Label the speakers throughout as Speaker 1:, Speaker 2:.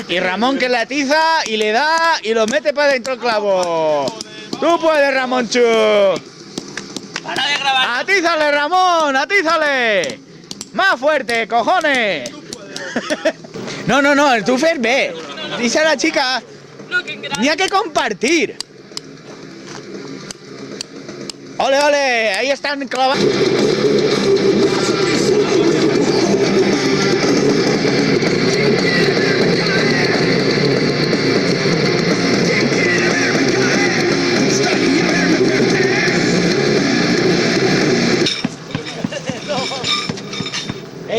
Speaker 1: Y Ramón que le atiza y le da y lo mete para dentro el clavo. Tú puedes, Ramonchu.
Speaker 2: Para de grabar.
Speaker 1: Atízale, Ramón, atízale. Más fuerte, cojones. No, tú fes bé. Dice a la chica, ni hay que compartir. Ole, ole, ahí están clavando.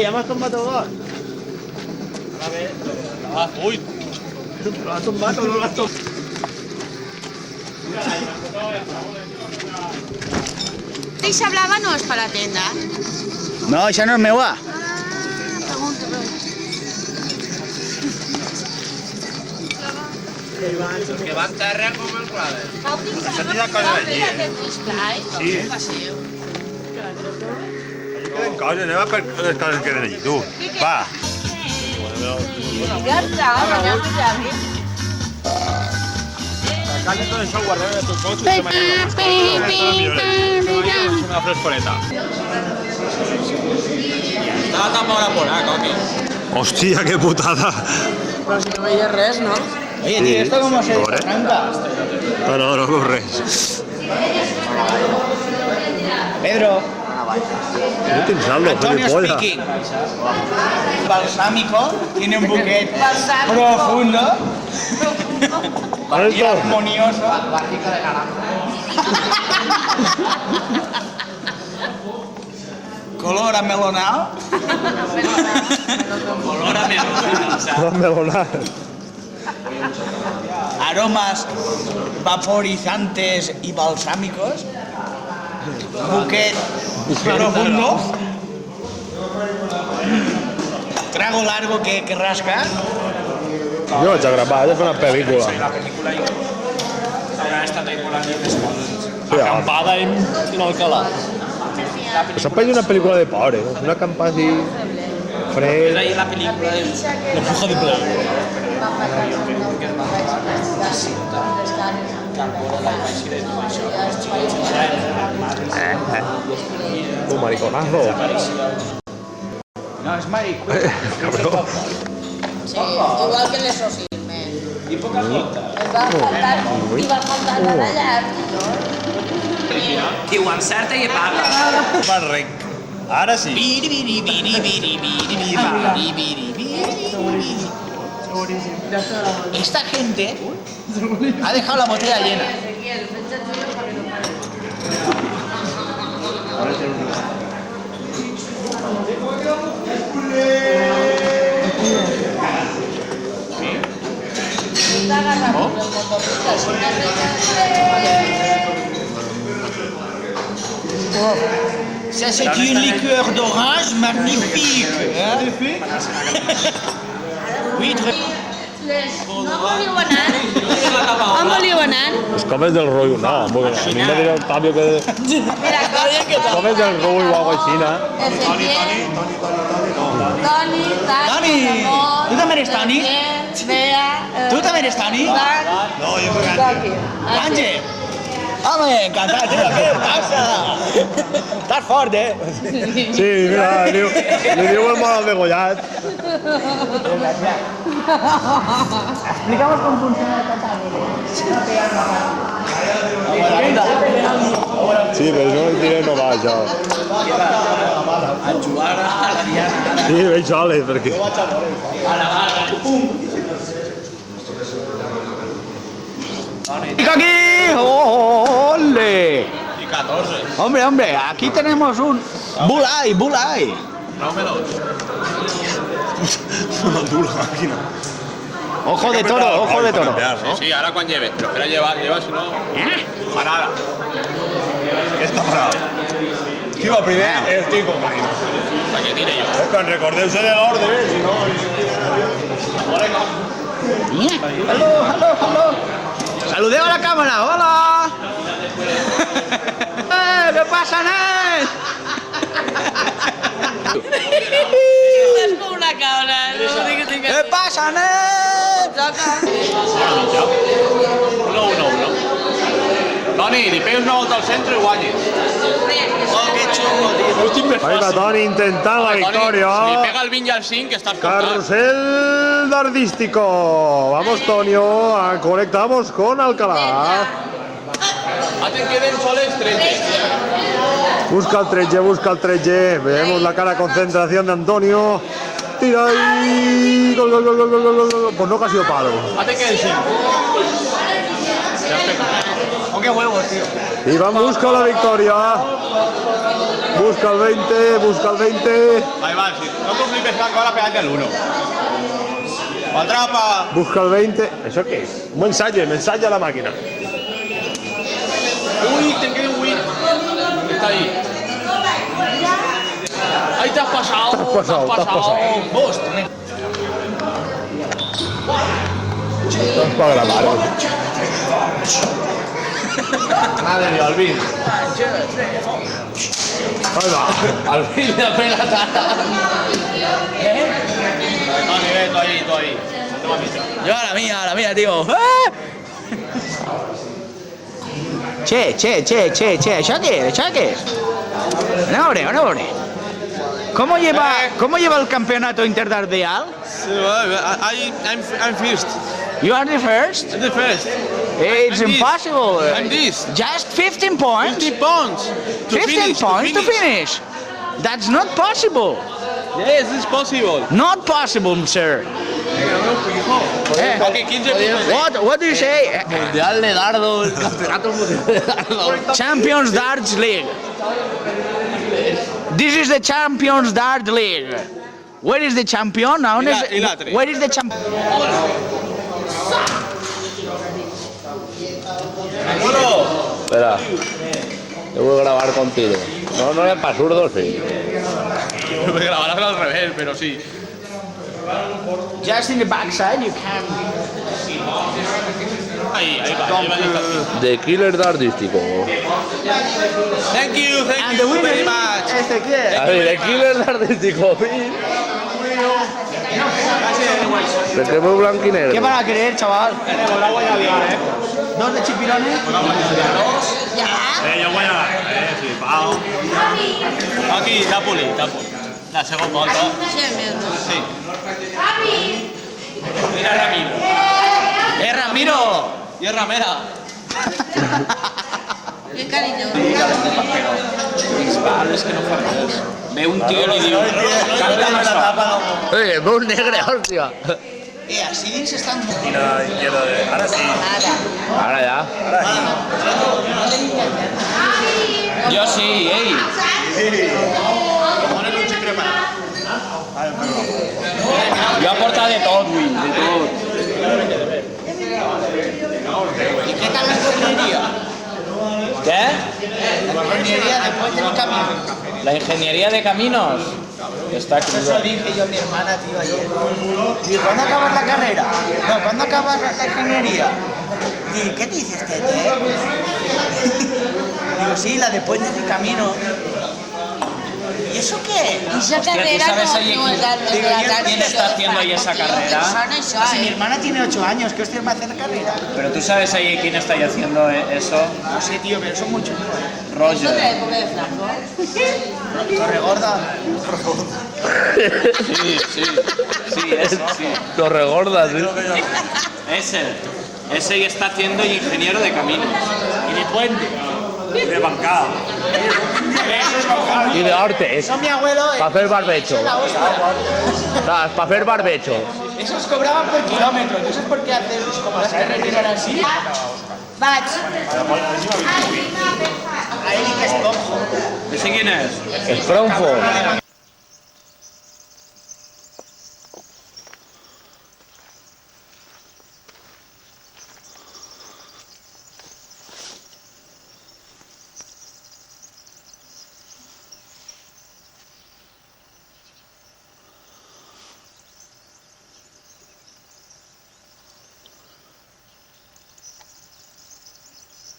Speaker 1: Ya me has tumbado dos.
Speaker 2: A ver. Ah, uy.
Speaker 1: Lo has tumbado, no lo has tumbado.
Speaker 3: ¿Esa blava no es para la tienda?
Speaker 1: No, esa no es meua.
Speaker 3: Pregunto,
Speaker 2: Els que van terra com el clave.
Speaker 4: Sí. Queden coses, anem a per les coses que queden allí, tu. Va.
Speaker 3: Ja està, ja està.
Speaker 2: Calles tot això, ho guardem en tots pocs i una frescoreta. Estava tan bona por, coqui.
Speaker 4: Hòstia, que putada.
Speaker 3: Però si no veies res, no?
Speaker 1: Oye, tío, ¿esto cómo se
Speaker 4: Pobre.
Speaker 1: desarranca?
Speaker 4: No veu res.
Speaker 1: Pedro.
Speaker 4: No tens saldo,
Speaker 1: Antonio
Speaker 4: gilipollas.
Speaker 1: speaking. Balsámico tiene un buquet
Speaker 3: Balsámico.
Speaker 1: profundo y
Speaker 4: Esto.
Speaker 1: armonioso. Color amelonado.
Speaker 2: Olor a melón, o sea.
Speaker 4: No me lo nada.
Speaker 1: Aromas vaporizantes y balsámicos. Buquet profundo. Trago largo que rasca.
Speaker 4: Jo vaig a gravar, vaig a fer una pel·lícula.
Speaker 2: La pel·lícula jo haurà estat ahí volant i més coses.
Speaker 4: Sí,
Speaker 2: Acampada en Alcalá.
Speaker 4: Això pareix una pel·lícula de por, eh? Una acampada així,
Speaker 2: És
Speaker 4: fred...
Speaker 2: ahí la pel·lícula de La Bruja de Blair.
Speaker 4: Un mariconazo.
Speaker 1: No, es marico.
Speaker 4: Cabrón.
Speaker 3: Sí, igual que l'exorcisme.
Speaker 2: I poca flota.
Speaker 3: I va faltar la llar.
Speaker 2: Qui ho encerta i paga.
Speaker 4: Más rec. Ara sí.
Speaker 1: Esta gente ha dejado la botella llena. Ça c'est une liqueur d'orange magnifique. Hein? Oui, très...
Speaker 3: On volíeu anar? On volíeu anar?
Speaker 4: Les comes del rotllo, no, a mi me dirà el Fabio que...
Speaker 3: Mira,
Speaker 4: Comes del rotllo o algo així, no?
Speaker 3: Ezequiel, Toni,
Speaker 1: Toni, ¿tú también eres Toni?
Speaker 3: Bea,
Speaker 1: ¿Tú también eres Tani?
Speaker 4: No, jo me canto.
Speaker 1: Ángel. Hombre, encantado, tío. ¿Qué pasa? Estás fuerte,
Speaker 4: Sí, mira, li diu el mal degollat.
Speaker 1: Explicamos cómo funciona el catálogos.
Speaker 4: Sí, però no el diré no va, això.
Speaker 2: A jugar a la Diana.
Speaker 4: Sí, veig soles, perquè...
Speaker 2: A la barra.
Speaker 1: ¡Aquí! ¡Ole!
Speaker 2: I 14.
Speaker 1: Hombre, aquí tenemos un Bulai, Bulai.
Speaker 2: No me dos.
Speaker 4: No du la màquina.
Speaker 1: Ojo de toro, ojo de toro.
Speaker 2: Sí, ahora cuando lleve. Pero espera lleva, si no... Parada.
Speaker 4: Aquesta parada. Qui va primer? El Tico Marino.
Speaker 2: La que tire jo.
Speaker 4: Quan recordeu-se de l'ordre, si no...
Speaker 1: ¡Aló! ¡Saludeo a la cámara! ¡Hola! ¿Qué pasa, Ned?
Speaker 3: cabrón.
Speaker 1: ¿Qué pasa, nen?
Speaker 2: Una 1-1. Toni, li pegues una volta al centre i guanyes.
Speaker 1: Oh, que chungo, tío.
Speaker 2: L'últim més
Speaker 4: Ahí va
Speaker 2: fàcil.
Speaker 4: Toni intentant la
Speaker 2: Toni, si li
Speaker 4: victòria.
Speaker 2: pega el 20 i el 5, estàs contant.
Speaker 4: Carrusel dardístico. Vamos, Tonio. Conectamos con Alcalá.
Speaker 2: Ara te queden soles 30.
Speaker 4: Busca el 13, busca el 13. Vemos la cara de concentración de Antonio. Tira ahí. Gol, gol, gol, gol, gol, gol, gol. Pues no que ha sido palo.
Speaker 2: Ara te queden 5.
Speaker 1: Oh, qué huevos, tío.
Speaker 4: Iván busca la victoria. Busca el 20, busca el 20.
Speaker 2: Ahí va, si no t'ho flipes blanco, ara pegant el 1. Atrapa.
Speaker 4: Busca el 20. ¿Eso qué es? Un mensaje a la máquina.
Speaker 2: Uy, te queda un win. Está ahí. Ahí te has pasado.
Speaker 4: Te has pasado.
Speaker 1: Vos, nen.
Speaker 4: Esto es para grabar.
Speaker 2: Madre mía, Alvin.
Speaker 4: Ahí va.
Speaker 2: Alvin le pega la tata. Toni, ve, tú ahí. Toma ficha.
Speaker 1: Yo a la mía, tío. ¡Ah! Che, Shakir. No, hombre. ¿Cómo lleva el campeonato interdardial?
Speaker 2: I'm first.
Speaker 1: You are the first?
Speaker 2: I'm the first.
Speaker 1: It's
Speaker 2: I'm this.
Speaker 1: impossible.
Speaker 2: I'm this.
Speaker 1: Just 15 points?
Speaker 2: 50 points.
Speaker 1: 15 points to finish. That's not possible.
Speaker 2: Yes, it's possible.
Speaker 1: Not possible, sir.
Speaker 2: Ok, 15 puntos.
Speaker 1: What do you say?
Speaker 2: Mundial de dardo, el campeonato mundial de dardo.
Speaker 1: Champions Darts League. This is the Champions Dart League. Where is the champion? Now,
Speaker 2: Ilatri.
Speaker 1: where is the champion?
Speaker 5: Espera, yo voy a grabar contigo. No es para zurdos, sí.
Speaker 2: Grabarás al revés, pero sí.
Speaker 1: Just in the backside, you can.
Speaker 2: Ahí va.
Speaker 5: De killer dardístico.
Speaker 2: Thank you
Speaker 1: And the winner
Speaker 2: very
Speaker 1: is
Speaker 2: much.
Speaker 1: Ezequiel.
Speaker 5: A ver, de killer dardístico. Se quedó muy blanco y
Speaker 1: ¿Qué
Speaker 5: negro.
Speaker 1: van a querer, chaval? ¿Dos de chipirones?
Speaker 2: Yo voy a flipado. Aquí, Tapuli. La segunda volta. Sí. Mira Ramiro.
Speaker 1: Ramiro!
Speaker 2: Y es Ramera.
Speaker 3: Qué cariño.
Speaker 2: Es que no fa res. Ve un tío y li diu... Cántame la tapa.
Speaker 5: Oye, muy negre, hostia.
Speaker 1: Así se están...
Speaker 4: Ahora sí.
Speaker 5: Ahora ya.
Speaker 2: Yo sí, ey. Jo he portat de tot, avui, de tot.
Speaker 1: ¿Y qué tal la ingeniería?
Speaker 2: Què?
Speaker 1: La ingeniería después del camino.
Speaker 2: La ingeniería de caminos. Está
Speaker 1: Eso
Speaker 2: cruda.
Speaker 1: dije yo a mi hermana, tío, ayer. Digo, ¿cuándo acabas la carrera? No, ¿cuándo acabas la ingeniería? Digo, ¿qué dices, Tete? Digo, sí, la de Puentes de Camino. ¿Y eso qué?
Speaker 3: Esa carrera no es la
Speaker 1: Digo,
Speaker 2: ¿Quién está haciendo ahí esa carrera?
Speaker 1: Si mi hermana tiene 8 años, ¿qué hostia va a hacer la carrera?
Speaker 2: Pero tú sabes ahí quién está ahí haciendo eso.
Speaker 1: No sé, tío, pero son muchos.
Speaker 3: ¿Eso de
Speaker 2: Roger.
Speaker 3: la época de Franco?
Speaker 1: Torre Gorda.
Speaker 2: Sí, ese, sí.
Speaker 5: Lo regordas, ¿eh?
Speaker 2: Ese ya está haciendo ingeniero de caminos.
Speaker 1: Y de puente.
Speaker 4: De bancada.
Speaker 5: Y de arte, es
Speaker 1: Eso mi abuelo.
Speaker 5: para hacer barbecho. Para hacer barbecho.
Speaker 1: Esos cobraban por kilómetro. No sé por qué hacer como las carreteras así.
Speaker 3: Vaig.
Speaker 1: Ahí que es cojo.
Speaker 2: ¿Ese quién es?
Speaker 5: El Frankfurt.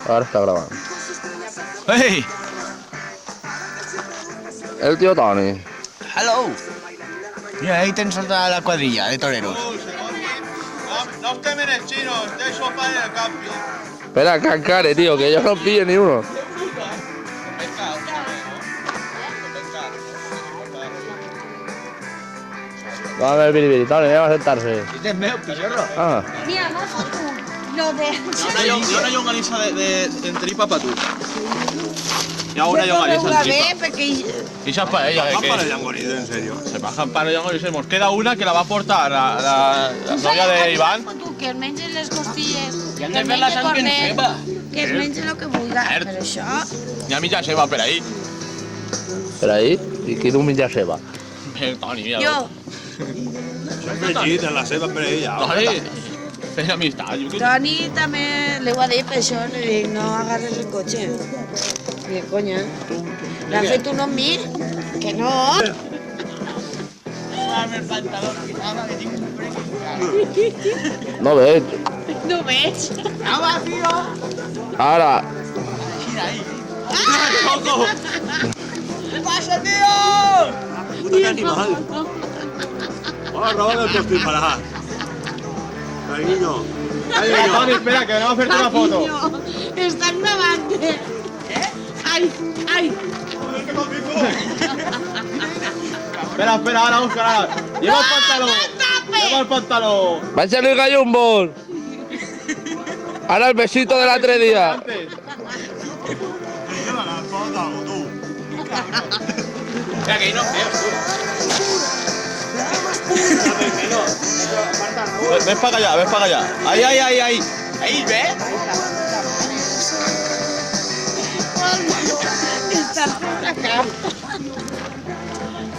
Speaker 5: Ahora está grabando.
Speaker 1: Hey,
Speaker 5: El tío Tony.
Speaker 1: hello. Mira, ahí te solta la cuadrilla de toreros.
Speaker 2: No os temen el chino, estáis sopa en el camping.
Speaker 5: Espera, cancare, tío, que yo no pillo ni uno. Vamos a ver, Bilibili, dale, va a sentarse.
Speaker 1: Este es medio pichorro.
Speaker 5: Ah,
Speaker 3: Mira, más lo de...
Speaker 2: Yo una llonganissa de tripa para tu. Hi ha una llonganissa en tripa.
Speaker 3: perquè...
Speaker 2: I això és per ella,
Speaker 4: Bajan
Speaker 2: que
Speaker 4: para el Llangoride, en serio.
Speaker 2: se bajan para el llonganissa. Nos queda una que la va a portar la novia de Iván.
Speaker 3: Tu, que es mengen les costilles,
Speaker 1: I han
Speaker 3: que
Speaker 1: de
Speaker 3: es
Speaker 1: fer la
Speaker 3: mengi
Speaker 1: sang en
Speaker 3: cornet,
Speaker 1: ceba.
Speaker 3: que es mengi el que vulgui,
Speaker 2: Cert.
Speaker 3: però això...
Speaker 2: Hi ha mitja seva per ahí.
Speaker 5: espera ahí, y quiero un mitja seva.
Speaker 2: Toni, mira.
Speaker 3: Jo,
Speaker 4: Fregit en la ceba per ella.
Speaker 2: Toni, fes amistat. Jo que...
Speaker 3: Toni també li ho ha dit, per això li dic, no agarres el cotxe. Dic, conya, l'ha fet un amb mi? Que no.
Speaker 5: No veig.
Speaker 3: No veig.
Speaker 5: Ara,
Speaker 1: ¡Pasa, tío!
Speaker 4: Puta que animal. Vamos a robar el postín para acá. Cariño.
Speaker 2: Toni, espera, que vamos a hacerte una foto.
Speaker 3: Estan gravant. Ai, ai.
Speaker 2: Espera, ahora, Óscar, ahora. Lleva el pantalón. Lleva el pantalón.
Speaker 5: va a echarle gallumbos. Ahora el besito de la 3 días.
Speaker 2: Antes.
Speaker 4: Lleva la foto, tú.
Speaker 2: Mira, que ahí no veo, Ves para allá, ves para allá. Ahí.
Speaker 1: Ahí, ¿ves?
Speaker 3: Estan fent acá.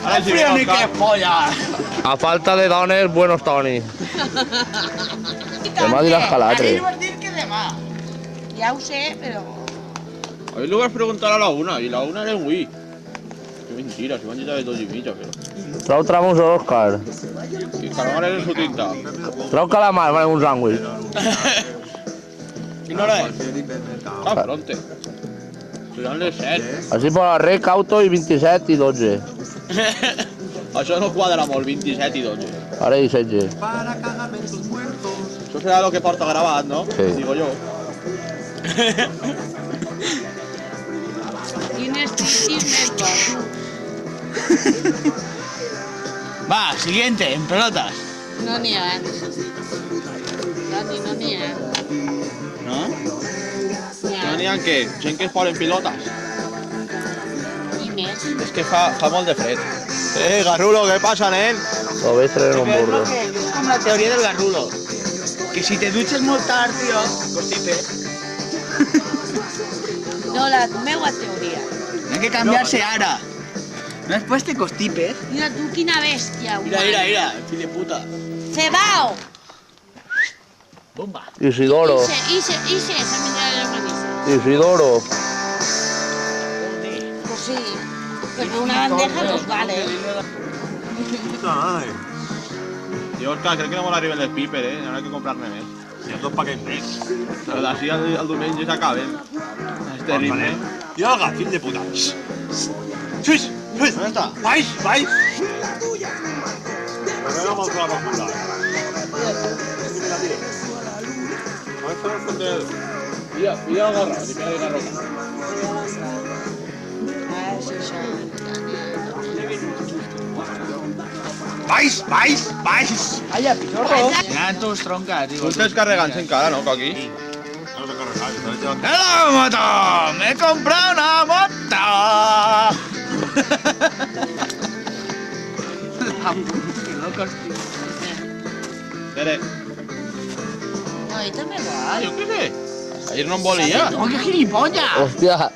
Speaker 2: Ahora sí,
Speaker 1: ¡Frío ni
Speaker 2: Óscar.
Speaker 1: qué polla!
Speaker 5: A falta de dones, buenos Toni. Demà diràs que l'altre.
Speaker 1: Ahí vas dir que demà.
Speaker 3: Ja ho sé, però...
Speaker 2: Ahí le vas a preguntar a la una, y la una era en Wii. Qué mentira, si van a llegar de 2 y mitja, pero...
Speaker 5: Trau tramos a Òscar.
Speaker 2: Que calamar en su tinta.
Speaker 5: Trau calamar, vale, un sàndwich.
Speaker 1: Quina hora és?
Speaker 2: Ah, pronte. Seran les 7.
Speaker 5: Així per la rec, auto i 27 i 12.
Speaker 2: Això no quadra molt, 27 i 12.
Speaker 5: Ara i 16.
Speaker 2: Això serà el que porta gravat, no?
Speaker 5: Sí.
Speaker 2: Digo yo.
Speaker 3: Quin estrictisme,
Speaker 1: Va, siguiente, en pelotas.
Speaker 3: no n'hi ha. Toni, no n'hi ha.
Speaker 1: ¿No?
Speaker 2: No n'hi ha què? Gent que es ponen pilotes.
Speaker 3: I més.
Speaker 2: És que fa molt de fred. Garrulo, què passa, nen?
Speaker 5: Lo veig traient un
Speaker 1: Es
Speaker 5: burro.
Speaker 1: lo que es como la teoría del garrulo. Que si te duches muy tarde, tío, constipe.
Speaker 3: No, la meua teoria.
Speaker 1: Hay que cambiarse ahora. No después te constipes.
Speaker 3: Mira tu, quina bèstia.
Speaker 1: Mira,
Speaker 3: humana.
Speaker 1: mira, mira, fill de puta.
Speaker 3: Cebao!
Speaker 1: Bomba.
Speaker 5: Isidoro.
Speaker 3: Ixe, se menja la manissa.
Speaker 5: Isidoro.
Speaker 3: Pues sí. Pero una bandeja nos vale.
Speaker 4: Puta madre.
Speaker 2: I Òscar, crec que no me l'arriben les píper, Ara hay que comprar-ne més.
Speaker 4: Hi ha 2 paquets més.
Speaker 2: Però d'ací al diumenge s'acaben. És terrible.
Speaker 4: Yoga, fill de puta. Xux, xux.
Speaker 2: On està?
Speaker 4: Baix, baix. Pero no vamos a la profunda.
Speaker 2: Mira el garro, mira el garro.
Speaker 3: Ah, sí, això.
Speaker 4: Baix, baix, baix.
Speaker 1: Vaya, pichorro. Eran tus troncas, digo.
Speaker 2: Tu estàs carregant-se encara, no, Coqui?
Speaker 4: No te cargas, ¿sabes? Te vas
Speaker 1: ¡Hello, moto! ¡Me he comprado una moto!
Speaker 2: Tere.
Speaker 3: No, ell també
Speaker 2: Ah,
Speaker 3: vol.
Speaker 2: jo què sé. Ayer no em volia.
Speaker 1: ¡Oh, qué gilipollas!
Speaker 5: Hòstia,